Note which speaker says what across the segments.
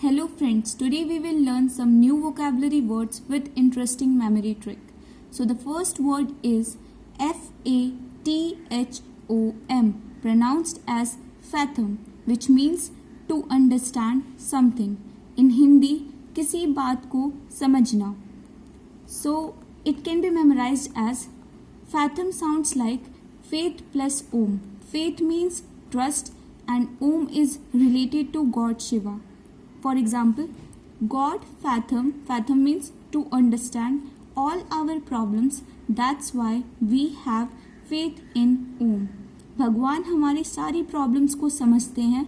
Speaker 1: Hello friends, today we will learn some new vocabulary words with interesting memory trick. So the first word is Fathom, pronounced as fathom, which means to understand something. In Hindi, किसी बात को समझना. So it can be memorized as fathom sounds like faith plus Om. Faith means trust and Om is related to God Shiva. For example, God fathom means to understand all our problems. That's why we have faith in Om. भगवान हमारी सारी problems को समझते हैं,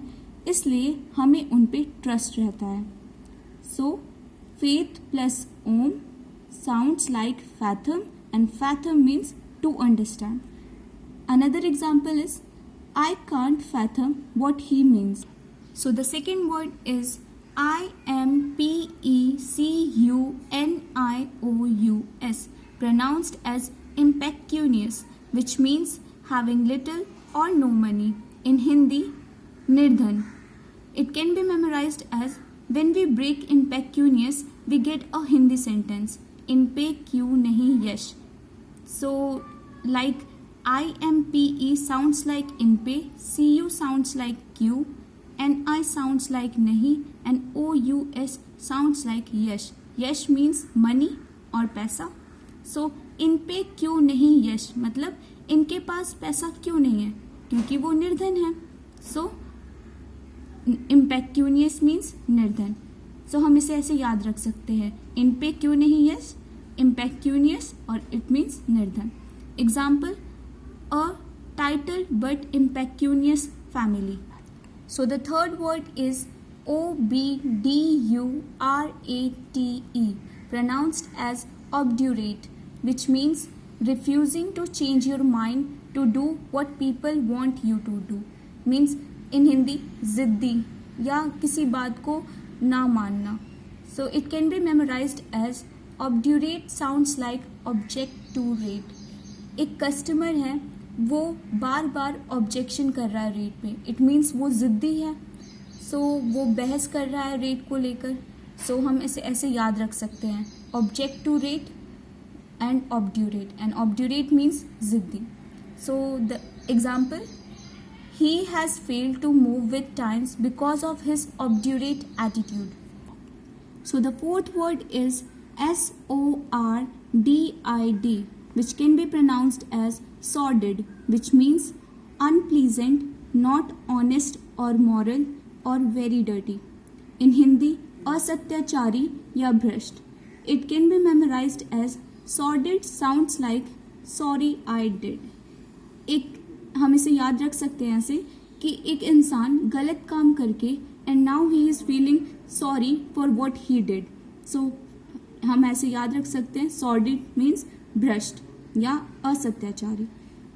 Speaker 1: इसलिए हमें उन पे ट्रस्ट रहता है. So, faith plus Om sounds like fathom and fathom means to understand. Another example is I can't fathom what he means. So the second word is Impecunious, pronounced as impecunious, which means having little or no money. In Hindi, nirdhan. It can be memorized as when we break impecunious, we get a Hindi sentence. In pe क्यों नहीं यश. So like IMPE sounds like in pe, CU sounds like Q, NI sounds like nahi and OUS sounds like Yash. Yash means money और पैसा. So इन पे क्यों नहीं यश मतलब इनके पास पैसा क्यों नहीं है, क्योंकि वो निर्धन है. So impecunious means निर्धन. So हम इसे ऐसे याद रख सकते हैं, इन पे क्यों नहीं यश, impecunious और it means निर्धन. Example, a titled but impecunious family. So the third word is Obdurate, pronounced as obdurate, which means refusing to change your mind to do what people want you to do. Means in Hindi जिद्दी या किसी बात को ना मानना. So it can be memorized as obdurate sounds like objecturate. एक customer है, वो बार बार ऑब्जेक्शन कर रहा है रेट पे. इट मीन्स वो ज़िद्दी है. सो वो बहस कर रहा है रेट को लेकर. सो हम इसे ऐसे याद रख सकते हैं, object to rate and obdurate. And obdurate means ज़िद्दी. So the example, he has failed to move with times because of his obdurate attitude. So the fourth word is Sordid, which can be pronounced as sordid, which means unpleasant, not honest or moral or very dirty. In Hindi, asatyachari ya bhrasht. It can be memorized as sordid sounds like sorry I did. एक हम इसे याद रख सकते हैं ऐसे कि एक इंसान गलत काम करके and now he is feeling sorry for what he did. So हम ऐसे याद रख सकते हैं, सॉर्डिड मीन्स भ्रष्ट या असत्याचारी.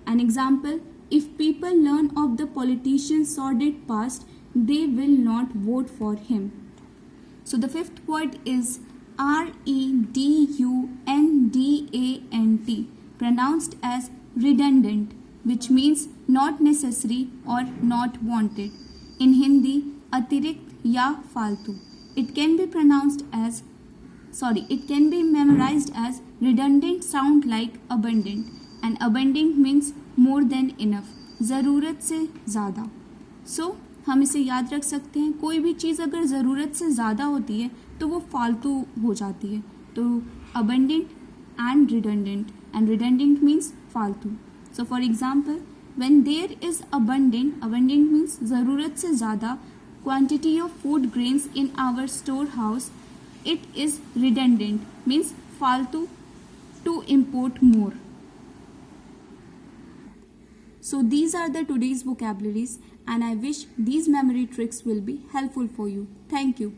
Speaker 1: An example, if people learn of the politician sordid past they will not vote for him. So the fifth word is Redundant, pronounced as redundant, which means not necessary or not wanted. In Hindi, अतिरिक्त या फालतू. It can be memorized as redundant sound like abundant, and abundant means more than enough, ज़रूरत से ज़्यादा. So हम इसे याद रख सकते हैं, कोई भी चीज़ अगर ज़रूरत से ज़्यादा होती है तो वो फालतू हो जाती है. तो abundant and redundant means फालतू. So for example, when there is abundant means ज़रूरत से ज़्यादा quantity of food grains in our storehouse, it is redundant means फालतू to import more. So these are the today's vocabularies and I wish these memory tricks will be helpful for you. Thank you.